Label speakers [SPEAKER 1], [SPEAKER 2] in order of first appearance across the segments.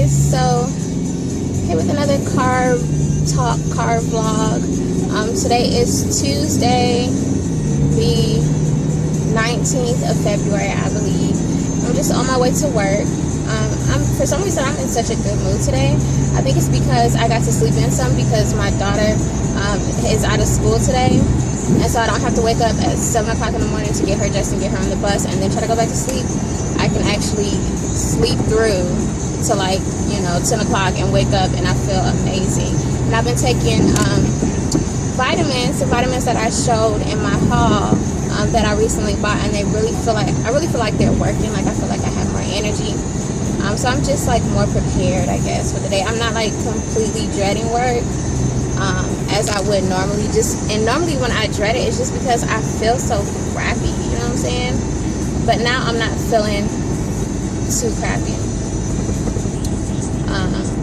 [SPEAKER 1] guys, so here with another car vlog. Today is Tuesday, the 19th of February, I believe. I'm just on my way to work. For some reason I'm in such a good mood today. I think it's because I got to sleep in some because my daughter is out of school today, and so I don't have to wake up at 7 o'clock in the morning to get her dressed and get her on the bus and then try to go back to sleep. I can actually sleep through to 10 o'clock and wake up and I feel amazing. And I've been taking vitamins, the vitamins that I showed in my haul that I recently bought, and I really feel like they're working. Like I feel like I have more energy. So I'm just more prepared, I guess, for the day. I'm not completely dreading work as I would normally. Normally when I dread it, it's just because I feel so crappy, you know what I'm saying? But now I'm not feeling too crappy.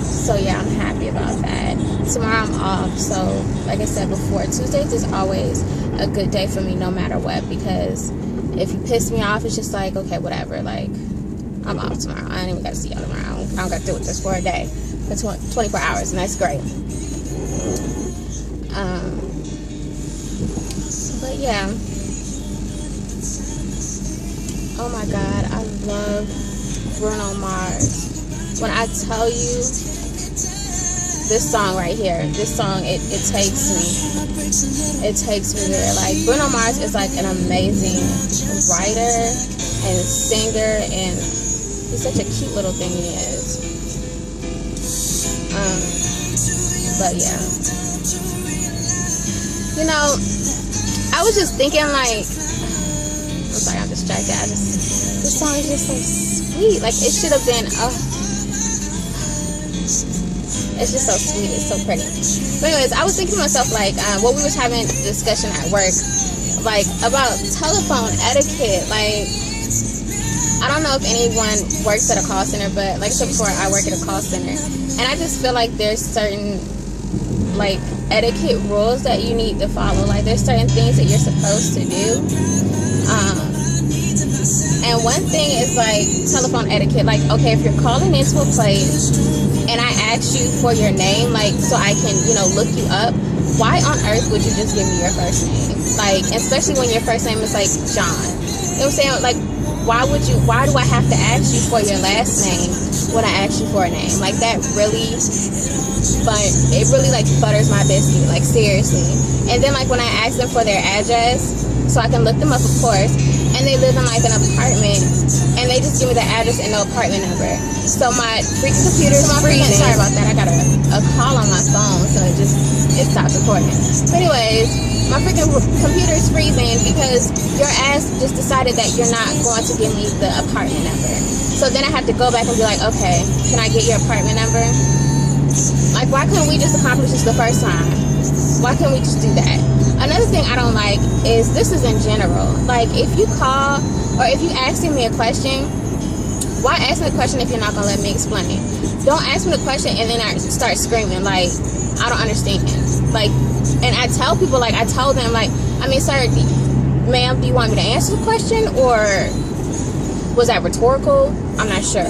[SPEAKER 1] So yeah, I'm happy about that. Tomorrow I'm off, so like I said before, Tuesdays is always a good day for me no matter what, because if you piss me off, it's just okay, whatever, I'm off tomorrow. I ain't even got to see y'all tomorrow. I don't got to deal with this for a day, for 24 hours, and that's great. But yeah. Oh my God, I love Bruno Mars. When I tell you, this song right here, it takes me there. Bruno Mars is an amazing writer and singer, and he's such a cute little thing he is. But yeah, I was just thinking I'm sorry, I'm distracted. This song is just so sweet. It should have been it's just so sweet. It's so pretty. But anyways, I was thinking to myself, what we was having a discussion at work, about telephone etiquette. I don't know if anyone works at a call center, but like I said before, I work at a call center, and I just feel there's certain etiquette rules that you need to follow. There's certain things that you're supposed to do. And one thing is telephone etiquette. Okay, if you're calling into a place and I ask you for your name, so I can, look you up, why on earth would you just give me your first name? Especially when your first name is John. You know what I'm saying? Why do I have to ask you for your last name when I ask you for a name? That really, it really butters my biscuit, seriously. And then when I ask them for their address, so I can look them up, of course, and they live in an apartment, and they just give me the address and no apartment number. So my freaking computer is freezing. Sorry about that. I got a call on my phone, so it stopped recording. But anyways, my freaking computer is freezing because your ass just decided that you're not going to give me the apartment number. So then I have to go back and be okay, can I get your apartment number? Why couldn't we just accomplish this the first time? Why couldn't we just do that? Another thing I don't like is, this is in general, if you call or if you asking me a question, why ask me the question if you're not going to let me explain it? Don't ask me the question and then I start screaming, I don't understand. And I tell people, I told them, sir, ma'am, do you want me to answer the question, or was that rhetorical? I'm not sure.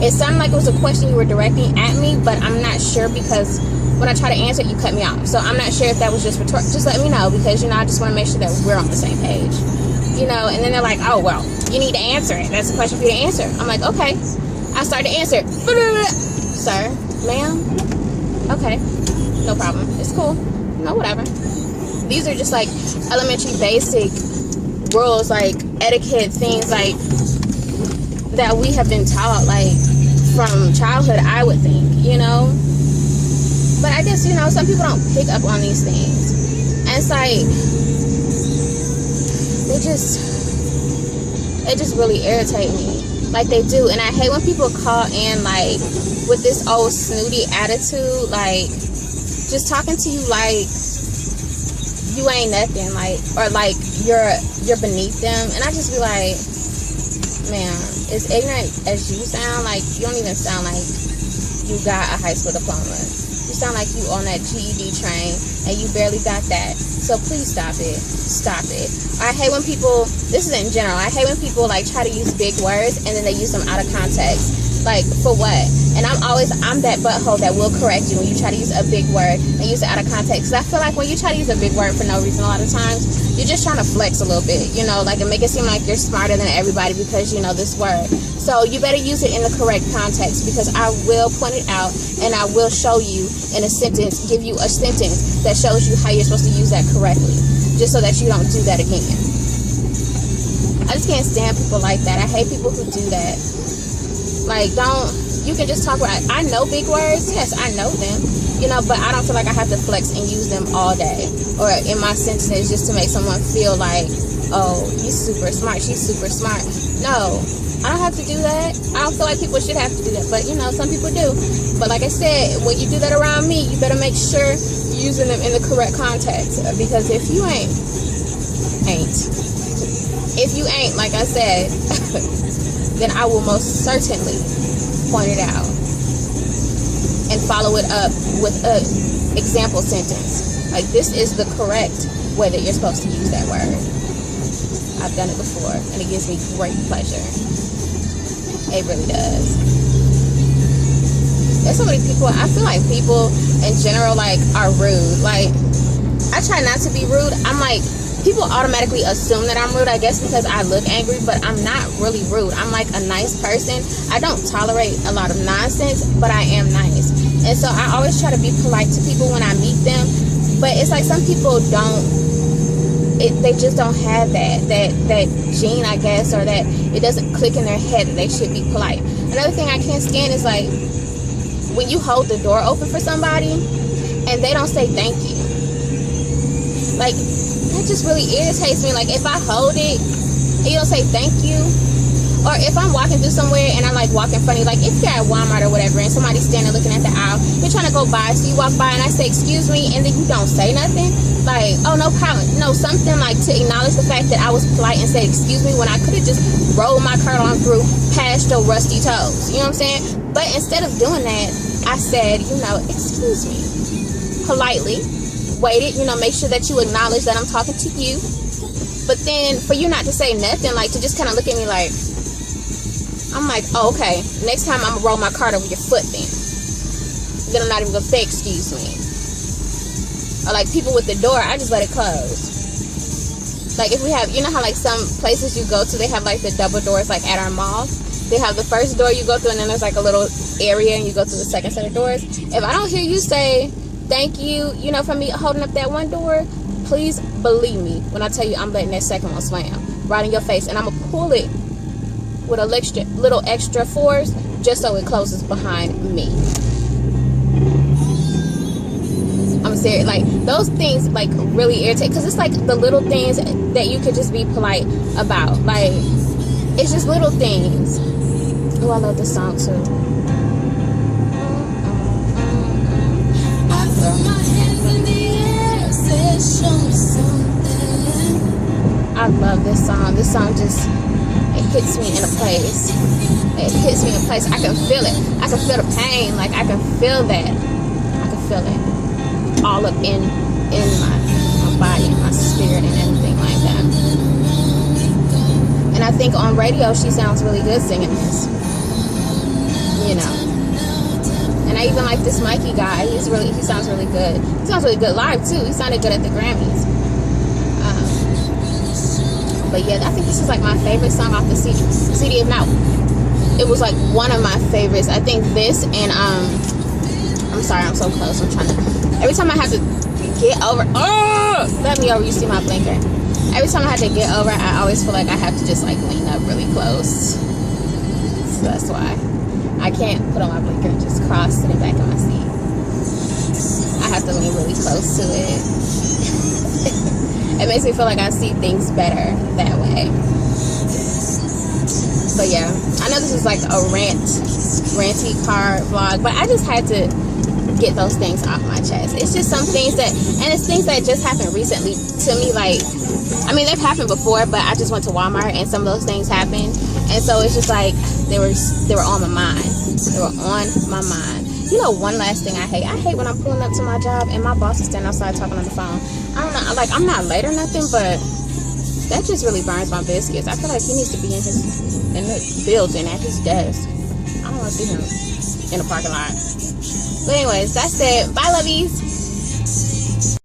[SPEAKER 1] It sounded like it was a question you were directing at me, but I'm not sure because when I try to answer it, you cut me off. So I'm not sure if that was just rhetorical. Just let me know, because, I just want to make sure that we're on the same page. And then they're oh, well, you need to answer it. That's a question for you to answer. I'm okay. I start to answer. Sir, ma'am, okay, no problem. It's cool. No, whatever. These are just elementary basic rules, etiquette things that we have been taught from childhood, I would think, but I guess some people don't pick up on these things, and it just really irritate me, they do. And I hate when people call in with this old snooty attitude, just talking to you you ain't nothing, or you're beneath them. And I just be man, as ignorant as you sound, you don't even sound like you got a high school diploma. You sound like you on that GED train and you barely got that. So please stop it. Stop it. I hate when people, this is in general, I hate when people try to use big words and then they use them out of context. Like, for what? And I'm that butthole that will correct you when you try to use a big word and use it out of context. Because I feel like when you try to use a big word for no reason, a lot of times, you're just trying to flex a little bit, you know, like, and make it seem like you're smarter than everybody because you know this word. So you better use it in the correct context, because I will point it out and I will show you in a sentence, give you a sentence that shows you how you're supposed to use that correctly, just so that you don't do that again. I just can't stand people like that. I hate people who do that. Like, you can just talk about, I know big words, yes, I know them, you know, but I don't feel like I have to flex and use them all day, or in my sentences, just to make someone feel like, oh, he's super smart, she's super smart. No, I don't have to do that. I don't feel like people should have to do that, but you know, some people do. But like I said, when you do that around me, you better make sure you're using them in the correct context, because if you ain't, like I said, then I will most certainly point it out and follow it up with a example sentence. Like, this is the correct way that you're supposed to use that word. I've done it before, and it gives me great pleasure. It really does. There's so many people, I feel like people in general, like, are rude. Like, I try not to be rude. I'm like, people automatically assume that I'm rude, I guess, because I look angry, but I'm not really rude. I'm like a nice person. I don't tolerate a lot of nonsense, but I am nice. And so I always try to be polite to people when I meet them. But it's like some people they just don't have that gene, I guess, or that it doesn't click in their head that they should be polite. Another thing I can't stand is like when you hold the door open for somebody and they don't say thank you. Like, that just really irritates me. Like, if I hold it and you don't say thank you, or if I'm walking through somewhere and I'm like walking funny, like if you're at Walmart or whatever and somebody's standing looking at the aisle, you're trying to go by, so you walk by and I say excuse me, and then you don't say nothing, like, oh, no problem, no, something like to acknowledge the fact that I was polite and said excuse me when I could have just rolled my cart on through past your rusty toes, you know what I'm saying? But instead of doing that, I said, you know, excuse me, politely, waited, you know, make sure that you acknowledge that I'm talking to you. But then for you not to say nothing, like to just kind of look at me like, I'm like, oh, okay, next time I'm gonna roll my cart over your foot then I'm not even gonna say excuse me. Or like people with the door, I just let it close. Like if we have, you know how like some places you go to, they have like the double doors, like at our mall, they have the first door you go through and then there's like a little area and you go through the second set of doors. If I don't hear you say thank you, you know, for me holding up that one door, please believe me when I tell you I'm letting that second one slam right in your face, and I'm gonna pull it with a little extra force just so it closes behind me. I'm serious. Like, those things like really irritate, because it's like the little things that you could just be polite about. Like, it's just little things. Oh, I love this song too. I love this song. This song just, it hits me in a place. It hits me in a place. I can feel it. I can feel the pain. Like, I can feel that. I can feel it all up in my body and my spirit and everything like that. And I think on radio she sounds really good singing this, you know. And I even like this Mikey guy. He sounds really good. He sounds really good live too. He sounded good at the Grammys. But yeah, I think this is like my favorite song off the CD. If not, it was like one of my favorites. I think this and I'm sorry, I'm so close. I'm trying to. Every time I have to get over, let me over. You see my blinker. Every time I have to get over, I always feel like I have to just like lean up really close. So that's why I can't put on my blinker and just cross sitting back in my seat. I have to lean really close to it. It makes me feel like I see things better that way. But yeah, I know this is like a ranty car vlog, but I just had to get those things off my chest. It's just some things and it's things that just happened recently to me. Like, I mean, they've happened before, but I just went to Walmart and some of those things happened, and so it's just like they were on my mind. They were on my mind. You know, one last thing I hate when I'm pulling up to my job and my boss is standing outside talking on the phone. I don't know, like, I'm not late or nothing, but that just really burns my biscuits. I feel like he needs to be in the building at his desk. I don't don't want to see him in the parking lot. But anyways, that's it. Bye, lovies.